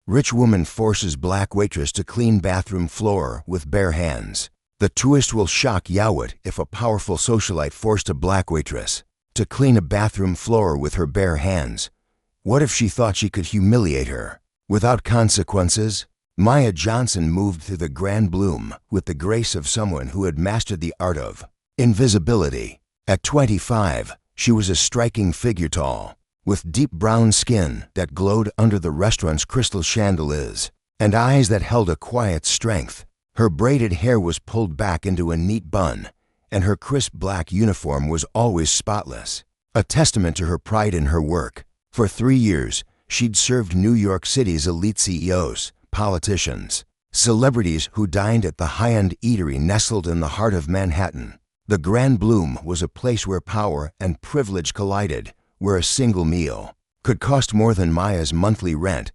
Rich woman forces black waitress to clean bathroom floor with bare hands. The twist will shock Yowit if a powerful socialite forced a black waitress to clean a bathroom floor with her bare hands. What if she thought she could humiliate her without consequences? Maya Johnson moved through the Grand Bloom with the grace of someone who had mastered the art of invisibility. At 25, she was a striking figure, tall, with deep brown skin that glowed under the restaurant's crystal chandeliers, and eyes that held a quiet strength. Her braided hair was pulled back into a neat bun, and her crisp black uniform was always spotless, a testament to her pride in her work. For 3 years, she'd served New York City's elite CEOs, politicians, celebrities who dined at the high-end eatery nestled in the heart of Manhattan. The Grand Bloom was a place where power and privilege collided, where a single meal could cost more than Maya's monthly rent.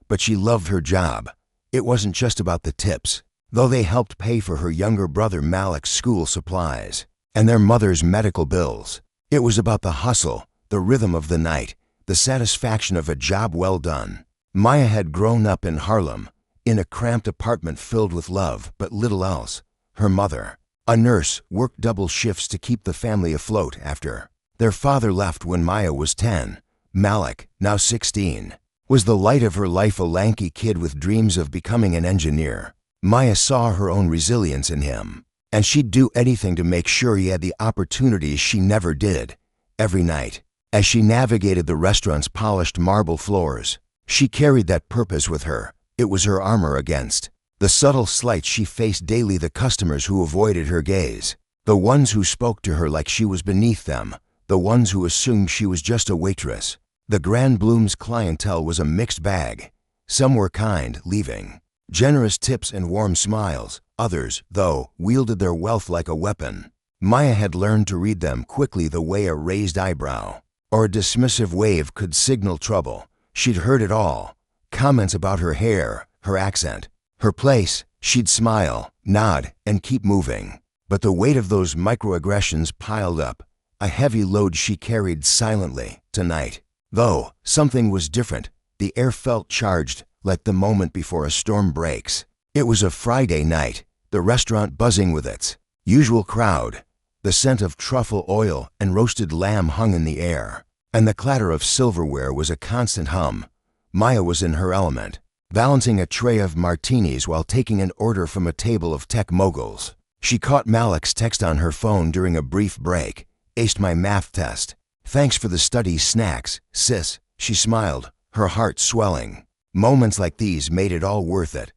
But she loved her job. It wasn't just about the tips, though they helped pay for her younger brother Malik's school supplies and their mother's medical bills. It was about the hustle, the rhythm of the night, the satisfaction of a job well done. Maya had grown up in Harlem, in a cramped apartment filled with love but little else. Her mother, a nurse, worked double shifts to keep the family afloat after their father left when Maya was 10. Malik, now 16, was the light of her life, a lanky kid with dreams of becoming an engineer. Maya saw her own resilience in him, and she'd do anything to make sure he had the opportunities she never did. Every night, as she navigated the restaurant's polished marble floors, she carried that purpose with her. It was her armor against the subtle slights she faced daily, the customers who avoided her gaze, the ones who spoke to her like she was beneath them, the ones who assumed she was just a waitress. The Grand Bloom's clientele was a mixed bag. Some were kind, leaving generous tips and warm smiles. Others, though, wielded their wealth like a weapon. Maya had learned to read them quickly, the way a raised eyebrow or a dismissive wave could signal trouble. She'd heard it all. Comments about her hair, her accent, her place. She'd smile, nod, and keep moving. But the weight of those microaggressions piled up, a heavy load she carried silently. Tonight, though, something was different. The air felt charged, like the moment before a storm breaks. It was a Friday night, the restaurant buzzing with its usual crowd. The scent of truffle oil and roasted lamb hung in the air, and the clatter of silverware was a constant hum. Maya was in her element, balancing a tray of martinis while taking an order from a table of tech moguls. She caught Malik's text on her phone during a brief break. "Aced my math test. Thanks for the study snacks, sis." She smiled, her heart swelling. Moments like these made it all worth it.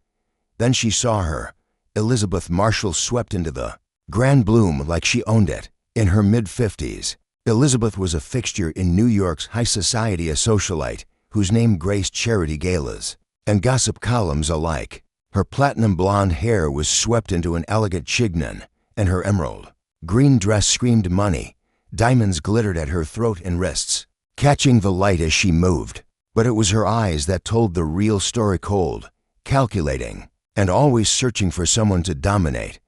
Then she saw her. Elizabeth Marshall swept into the Grand Bloom like she owned it. In her mid-50s, Elizabeth was a fixture in New York's high society, a socialite whose name graced charity galas and gossip columns alike. Her platinum blonde hair was swept into an elegant chignon, and her emerald green dress screamed money. Diamonds glittered at her throat and wrists, catching the light as she moved. But it was her eyes that told the real story, cold, calculating, and always searching for someone to dominate.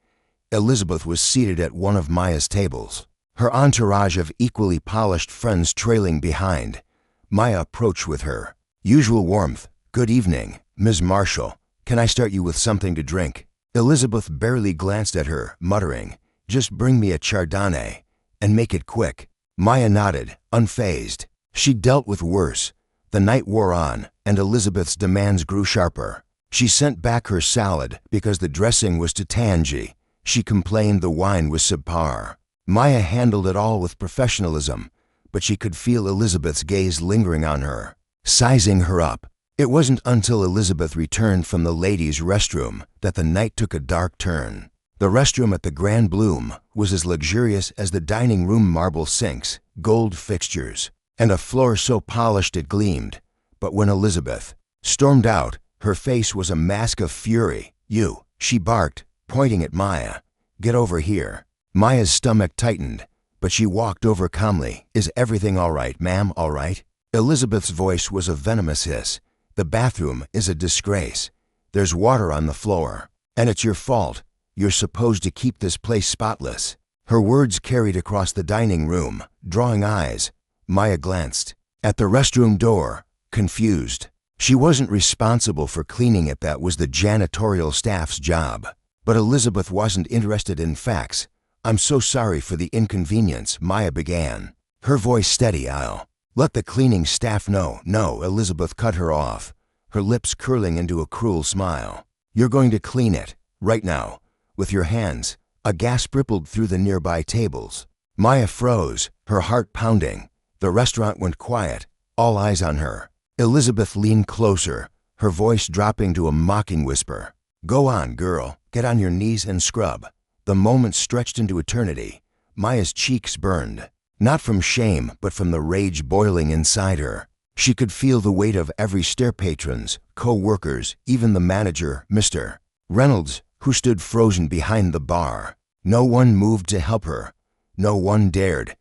Elizabeth was seated at one of Maya's tables, her entourage of equally polished friends trailing behind. Maya approached with her usual warmth. "Good evening, Ms. Marshall. Can I start you with something to drink?" Elizabeth barely glanced at her, muttering, "Just bring me a Chardonnay, and make it quick." Maya nodded, unfazed. She'd dealt with worse. The night wore on, and Elizabeth's demands grew sharper. She sent back her salad because the dressing was too tangy. She complained the wine was subpar. Maya handled it all with professionalism, but she could feel Elizabeth's gaze lingering on her, sizing her up. It wasn't until Elizabeth returned from the ladies' restroom that the night took a dark turn. The restroom at the Grand Bloom was as luxurious as the dining room, marble sinks, gold fixtures, and a floor so polished it gleamed. But when Elizabeth stormed out, her face was a mask of fury. "You," she barked, pointing at Maya. "Get over here." Maya's stomach tightened, but she walked over calmly. "Is everything all right, ma'am? All right?" Elizabeth's voice was a venomous hiss. "The bathroom is a disgrace. There's water on the floor, and it's your fault. You're supposed to keep this place spotless." Her words carried across the dining room, drawing eyes. Maya glanced at the restroom door, confused. She wasn't responsible for cleaning it, that was the janitorial staff's job. But Elizabeth wasn't interested in facts. "I'm so sorry for the inconvenience," Maya began, her voice steady. "I'll let the cleaning staff know." "No," Elizabeth cut her off, her lips curling into a cruel smile. "You're going to clean it, right now, with your hands." A gasp rippled through the nearby tables. Maya froze, her heart pounding. The restaurant went quiet, all eyes on her. Elizabeth leaned closer, her voice dropping to a mocking whisper. "Go on, girl, get on your knees and scrub." The moment stretched into eternity. Maya's cheeks burned, not from shame, but from the rage boiling inside her. She could feel the weight of every stare, patrons, co-workers, even the manager, Mr. Reynolds, who stood frozen behind the bar. No one moved to help her. No one dared.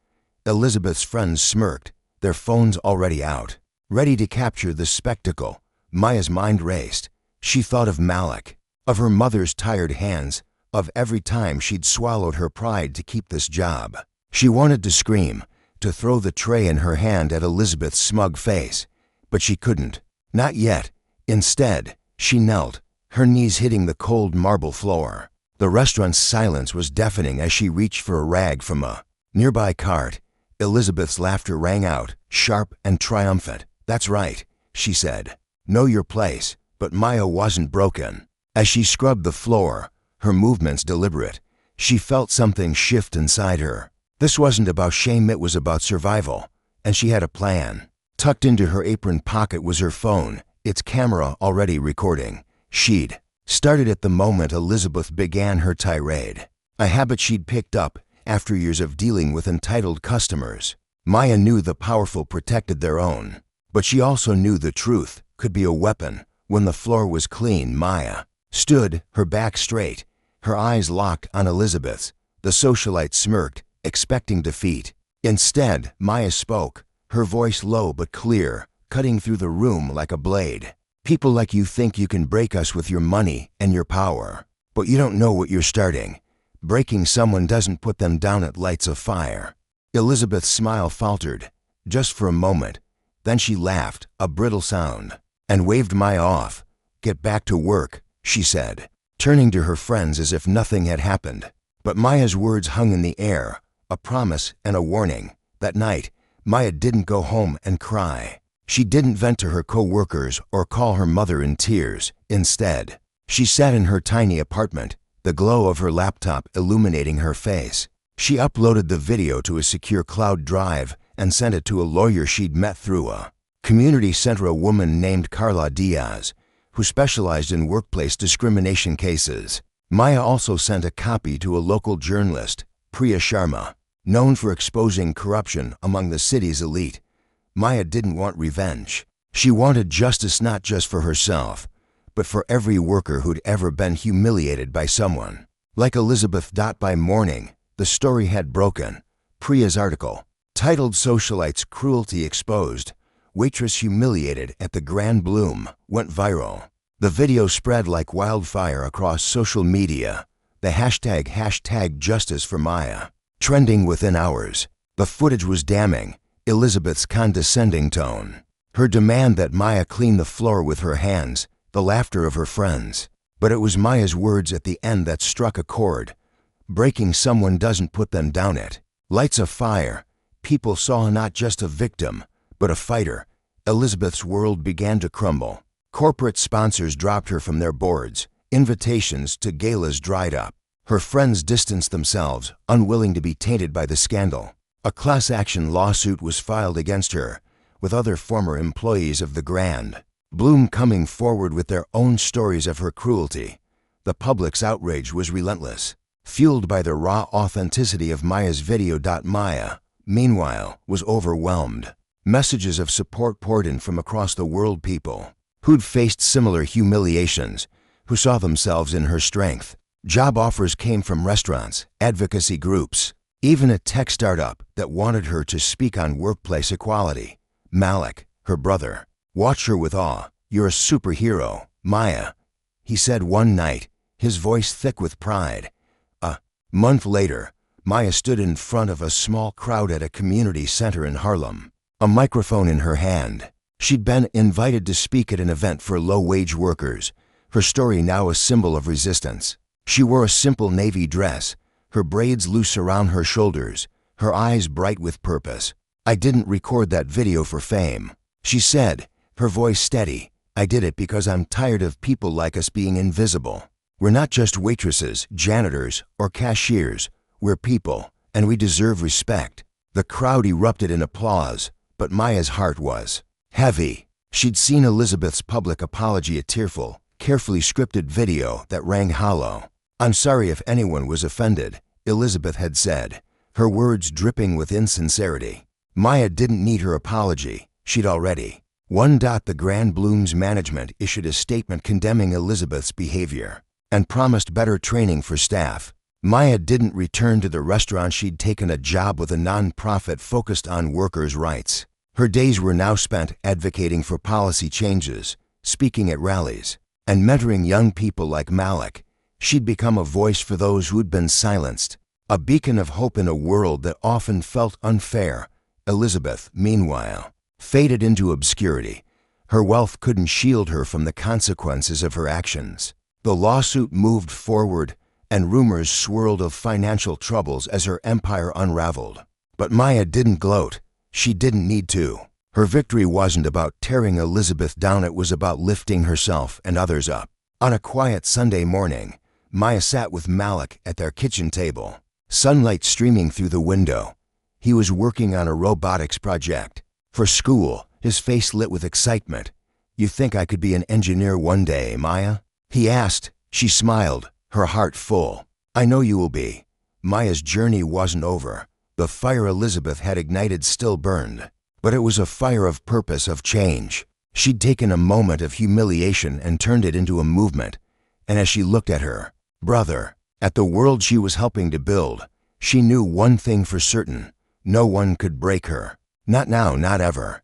Elizabeth's friends smirked, their phones already out, ready to capture the spectacle. Maya's mind raced. She thought of Malik, of her mother's tired hands, of every time she'd swallowed her pride to keep this job. She wanted to scream, to throw the tray in her hand at Elizabeth's smug face, but she couldn't. Not yet. Instead, she knelt, her knees hitting the cold marble floor. The restaurant's silence was deafening as she reached for a rag from a nearby cart. Elizabeth's laughter rang out, sharp and triumphant. "That's right," she said. "Know your place." But Maya wasn't broken. As she scrubbed the floor, her movements deliberate, she felt something shift inside her. This wasn't about shame, it was about survival. And she had a plan. Tucked into her apron pocket was her phone, its camera already recording. She'd started at the moment Elizabeth began her tirade, a habit she'd picked up after years of dealing with entitled customers. Maya knew the powerful protected their own, but she also knew the truth could be a weapon. When the floor was clean, Maya stood, her back straight, her eyes locked on Elizabeth's. The socialite smirked, expecting defeat. Instead, Maya spoke, her voice low but clear, cutting through the room like a blade. "People like you think you can break us with your money and your power, but you don't know what you're starting. Breaking someone doesn't put them down at lights of fire." Elizabeth's smile faltered, just for a moment. Then she laughed, a brittle sound, and waved Maya off. "Get back to work," she said, turning to her friends as if nothing had happened. But Maya's words hung in the air, a promise and a warning. That night, Maya didn't go home and cry. She didn't vent to her co-workers or call her mother in tears. Instead, she sat in her tiny apartment, the glow of her laptop illuminating her face. She uploaded the video to a secure cloud drive and sent it to a lawyer she'd met through a community center, a woman named Carla Diaz, who specialized in workplace discrimination cases. Maya also sent a copy to a local journalist, Priya Sharma, known for exposing corruption among the city's elite. Maya didn't want revenge. She wanted justice, not just for herself, but for every worker who'd ever been humiliated by someone like Elizabeth. By morning, the story had broken. Priya's article, titled "Socialites' Cruelty Exposed, Waitress Humiliated at the Grand Bloom," went viral. The video spread like wildfire across social media, the hashtag Justice for Maya trending within hours. The footage was damning. Elizabeth's condescending tone, her demand that Maya clean the floor with her hands, the laughter of her friends. But it was Maya's words at the end that struck a chord. Breaking someone doesn't put them down at lights of fire. People saw not just a victim, but a fighter. Elizabeth's world began to crumble. Corporate sponsors dropped her from their boards. Invitations to galas dried up. Her friends distanced themselves, unwilling to be tainted by the scandal. A class action lawsuit was filed against her, with other former employees of the Grand Bloom coming forward with their own stories of her cruelty. The public's outrage was relentless, fueled by the raw authenticity of Maya's video. Maya, meanwhile, was overwhelmed. Messages of support poured in from across the world, people who'd faced similar humiliations, who saw themselves in her strength. Job offers came from restaurants, advocacy groups, even a tech startup that wanted her to speak on workplace equality. Malik, her brother, watched her with awe. "You're a superhero, Maya," he said one night, his voice thick with pride. A month later, Maya stood in front of a small crowd at a community center in Harlem, a microphone in her hand. She'd been invited to speak at an event for low-wage workers, her story now a symbol of resistance. She wore a simple navy dress, her braids loose around her shoulders, her eyes bright with purpose. "I didn't record that video for fame," she said, her voice steady. "I did it because I'm tired of people like us being invisible. We're not just waitresses, janitors, or cashiers. We're people, and we deserve respect." The crowd erupted in applause, but Maya's heart was heavy. She'd seen Elizabeth's public apology, a tearful, carefully scripted video that rang hollow. "I'm sorry if anyone was offended," Elizabeth had said, her words dripping with insincerity. Maya didn't need her apology. She'd already. The Grand Bloom's management issued a statement condemning Elizabeth's behavior and promised better training for staff. Maya didn't return to the restaurant. She'd taken a job with a non-profit focused on workers' rights. Her days were now spent advocating for policy changes, speaking at rallies, and mentoring young people like Malik. She'd become a voice for those who'd been silenced, a beacon of hope in a world that often felt unfair. Elizabeth, meanwhile, faded into obscurity. Her wealth couldn't shield her from the consequences of her actions. The lawsuit moved forward, and rumors swirled of financial troubles as her empire unraveled. But Maya didn't gloat. She didn't need to. Her victory wasn't about tearing Elizabeth down, it was about lifting herself and others up. On a quiet Sunday morning, Maya sat with Malik at their kitchen table, sunlight streaming through the window. He was working on a robotics project. For school, his face lit with excitement. "You think I could be an engineer one day, Maya?" he asked. She smiled, her heart full. "I know you will be." Maya's journey wasn't over. The fire Elizabeth had ignited still burned, but it was a fire of purpose, of change. She'd taken a moment of humiliation and turned it into a movement, and as she looked at her brother, at the world she was helping to build, she knew one thing for certain: no one could break her. Not now, not ever.